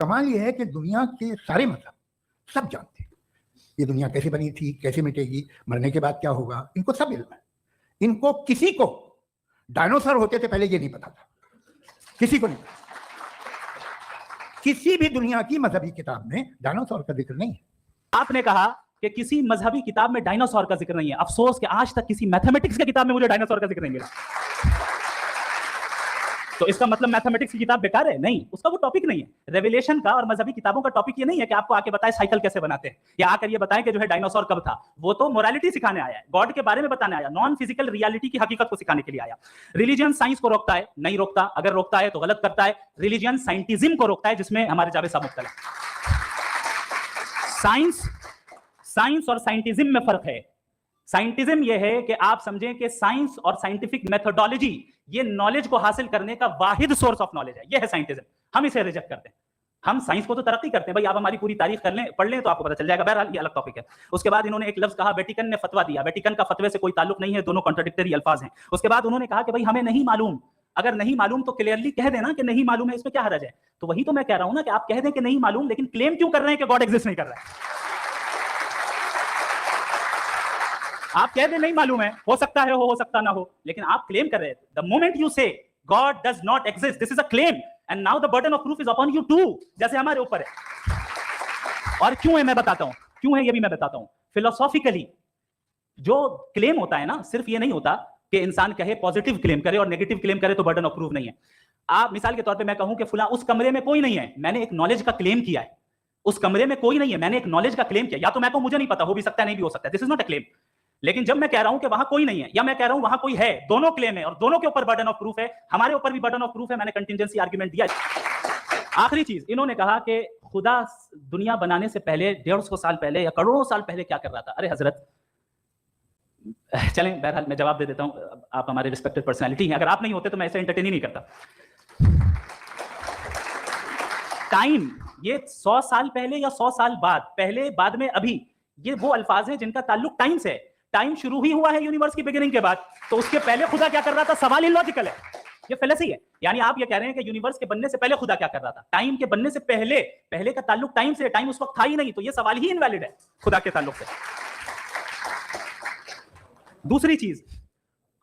कमाल ये है कि दुनिया के सारे मजहब सब जानते हैं ये दुनिया कैसे बनी थी, कैसे मिटेगी, मरने के बाद क्या होगा, इनको सब इल्म है। इनको किसी को डायनासोर होते थे पहले ये नहीं पता था, किसी को नहीं पता। किसी भी दुनिया की मजहबी किताब में डायनासोर का जिक्र नहीं है। आपने कहा कि किसी मजहबी किताब में डायनासोर का जिक्र नहीं है। अफसोस कि आज तक किसी मैथमेटिक्स की किताब में मुझे डायनासोर का जिक्र नहीं मिला। तो इसका मतलब मैथमेटिक्स की किताब बेकार है? नहीं, उसका वो टॉपिक नहीं है। रेवलेशन का और मजहबी किताबों का टॉपिक ये नहीं है कि आपको आके बताए साइकिल कैसे बनाते हैं या आकर ये बताएं कि जो है डायनासोर कब था। वो तो मोरालिटी सिखाने आया है, गॉड के बारे में बताने आया, नॉन फिजिकल रियलिटी की हकीकत को सिखाने के लिए आया। रिलीजन साइंस को रोकता है? नहीं रोकता। अगर रोकता है तो गलत करता है। रिलीजन साइंटिज्म को रोकता है, जिसमें हमारे जावेद साहब मुब्तला। साइंस और साइंटिज्म में फर्क है। साइंटिज्म यह है कि आप समझें कि साइंस और साइंटिफिक मेथोडोलॉजी ये नॉलेज को हासिल करने का वाहिद सोर्स ऑफ नॉलेज है। यह है साइंटिज्म। हम इसे रिजेक्ट करते हैं। हम साइंस को तो तरक्की करते हैं, भाई आप हमारी पूरी तारीख कर लें, पढ़ लें तो आपको पता चल जाएगा। बहरहाल ये अलग टॉपिक है। उसके बाद इन्होंने एक लफ्ज कहा, वेटिकन ने फतवा दिया। वेटिकन का फतवे से कोई ताल्लुक नहीं है, दोनों कॉन्ट्राडिक्टरी अल्फाज हैं। उसके बाद उन्होंने कहा कि भाई हमें नहीं मालूम। अगर नहीं मालूम तो क्लियरली कह देना कि नहीं मालूम है, इसमें क्या हर्ज है? तो वही तो मैं कह रहा हूं ना कि आप कह दें कि नहीं मालूम, लेकिन क्लेम क्यों कर रहे हैं कि गॉड एग्जिस्ट नहीं कर रहा है? आप कह दे नहीं मालूम है, हो सकता है हो सकता ना हो, लेकिन आप क्लेम कर रहे हैं। The moment you say God does not exist, this is a claim and now the burden of proof is upon you too, जैसे हमारे ऊपर है। और क्यों है मैं बताता हूं, क्यों है ये भी मैं बताता हूं। फिलोसॉफिकली जो क्लेम होता है ना, सिर्फ ये नहीं होता कि इंसान कहे पॉजिटिव क्लेम करे और नेगेटिव क्लेम करे तो बर्डन ऑफ प्रूफ नहीं है। आप मिसाल के तौर पे मैं कहूं कि फुला उस कमरे में कोई नहीं है, मैंने एक नॉलेज का क्लेम किया है। उस कमरे में कोई नहीं है, मैंने एक नॉलेज का क्लेम किया। या तो मैं कहूं मुझे नहीं पता, हो भी सकता है नहीं भी हो सकता है, this is not a claim. लेकिन जब मैं कह रहा हूं कि वहां कोई नहीं है या मैं कह रहा हूं वहां कोई है, दोनों क्लेम है और दोनों के ऊपर बर्डन ऑफ प्रूफ है। हमारे ऊपर भी बर्डन ऑफ प्रूफ है, मैंने कंटिजेंसी आर्गुमेंट दिया। आखिरी चीज, इन्होंने कहा कि खुदा दुनिया बनाने से पहले 150 साल पहले या करोड़ों साल पहले क्या कर रहा था। अरे हजरत, चलें बहरहाल मैं जवाब दे देता हूं। आप हमारे रिस्पेक्टेड पर्सनैलिटी हैं, अगर आप नहीं होते तो मैं ऐसे एंटरटेन ही नहीं करता। टाइम, ये 100 साल पहले या 100 साल बाद, पहले बाद में अभी, ये वो अल्फाज हैं जिनका ताल्लुक टाइम से है। टाइम शुरू ही हुआ है यूनिवर्स की बिगिनिंग के बाद, तो उसके पहले खुदा क्या कर रहा था? सवाल इलॉजिकल है, ये फेलेसी है। यानी आप ये कह रहे हैं कि यूनिवर्स के बनने से पहले खुदा क्या कर रहा था? टाइम के बनने से पहले, पहले का ताल्लुक टाइम से, टाइम उस वक्त था ही नहीं, तो ये सवाल ही इनवैलिड है खुदा के ताल्लुक से। दूसरी चीज,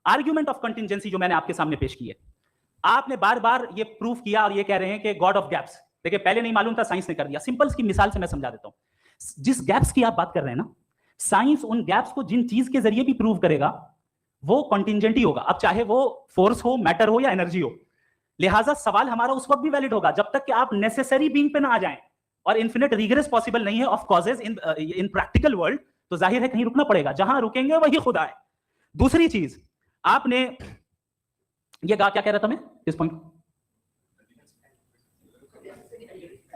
आर्ग्यूमेंट ऑफ कंटिजेंसी जो मैंने आपके सामने पेश की है, आपने बार बार ये प्रूफ किया और ये कह रहे हैं कि गॉड ऑफ गैप्स। देखिए पहले नहीं मालूम था, साइंस ने कर दिया। सिंपल की मिसाल से मैं समझा देता हूं। जिस गैप्स की आप बात कर रहे हैं ना, साइंस उन गैप्स को जिन चीज के जरिए भी प्रूव करेगा वो कॉन्टिजेंट ही होगा। अब चाहे वो फोर्स हो, मैटर हो या एनर्जी हो। लिहाजा सवाल हमारा उस वक्त भी वैलिड होगा जब तक कि आप नेसेसरी बीइंग पे ना आ जाएं। और इन्फिनिट रिग्रेस पॉसिबल नहीं है of causes in practical world, तो जाहिर है कहीं रुकना पड़ेगा, जहां रुकेंगे वही खुदा है। दूसरी चीज, आपने ये कहा, क्या कह रहा था मैं इस point?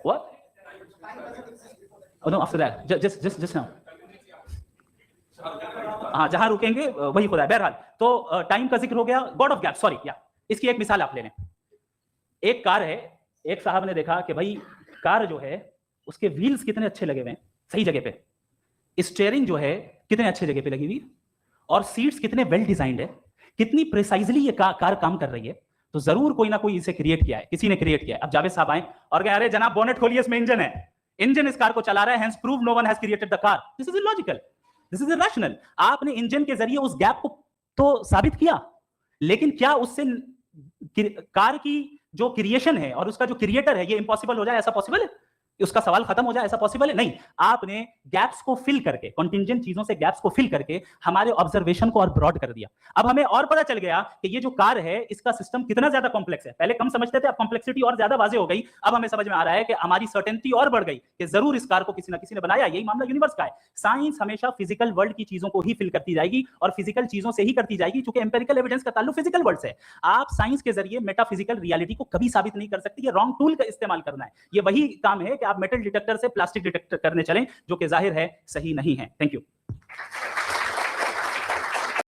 What? Oh no, after that, just now. हाँ, जहां रुकेंगे वही खुदा है। बहरहाल तो टाइम का जिक्र हो गया, गॉड ऑफ गैप, सॉरी या इसकी एक मिसाल आप ले लें। एक कार है, एक साहब ने देखा कि भाई कार जो है उसके व्हील्स कितने अच्छे लगे हुए हैं सही जगह पे, स्टीयरिंग जो है कितने अच्छे जगह पे लगी हुई, और सीट्स कितने वेल डिजाइंड है, कितनी प्रिसाइजली ये कार काम कर रही है। तो जरूर कोई ना कोई इसे क्रिएट किया है, किसी ने क्रिएट किया है। अब जावेद साहब आए और कहे अरे जनाब बोनेट खोलिए, इसमें इंजन है, इंजन इस कार को चला रहा है, hence prove no one has created the car. This is illogical, this is irrational. आपने इंजन के जरिए उस गैप को तो साबित किया, लेकिन क्या उससे कार की जो क्रिएशन है और उसका जो क्रिएटर है ये इंपॉसिबल हो जाए? ऐसा पॉसिबल है? उसका सवाल खत्म हो जाए, ऐसा पॉसिबल है? नहीं। आपने गैप्स को फिल करके, कॉन्टिजेंट चीजों से गैप्स को फिल करके हमारे ऑब्जर्वेशन को और ब्रॉड कर दिया। अब हमें और पता चल गया कि ये जो कार है इसका सिस्टम कितना ज्यादा कॉम्प्लेक्स है। पहले कम समझते थे, अब कॉम्प्लेक्सिटी और ज्यादा वाज़ेह हो गई। अब हमें समझ में आ रहा है कि हमारी सर्टेनिटी और बढ़ गई कि जरूर इस कार को किसी ना किसी ने बनाया। यही मामला यूनिवर्स का है। साइंस हमेशा फिजिकल वर्ल्ड की चीजों को ही फिल करती जाएगी और फिजिकल चीजों से ही करती जाएगी, क्योंकि एम्पिरिकल एविडेंस का ताल्लुक फिजिकल वर्ल्ड से है। आप साइंस के जरिए मेटाफिजिकल रियलिटी को कभी साबित नहीं कर सकती। ये रॉन्ग टूल का इस्तेमाल करना है। ये वही काम है कि आप मेटल डिटेक्टर से प्लास्टिक डिटेक्टर करने चलें, जो कि जाहिर है सही नहीं है। Thank you.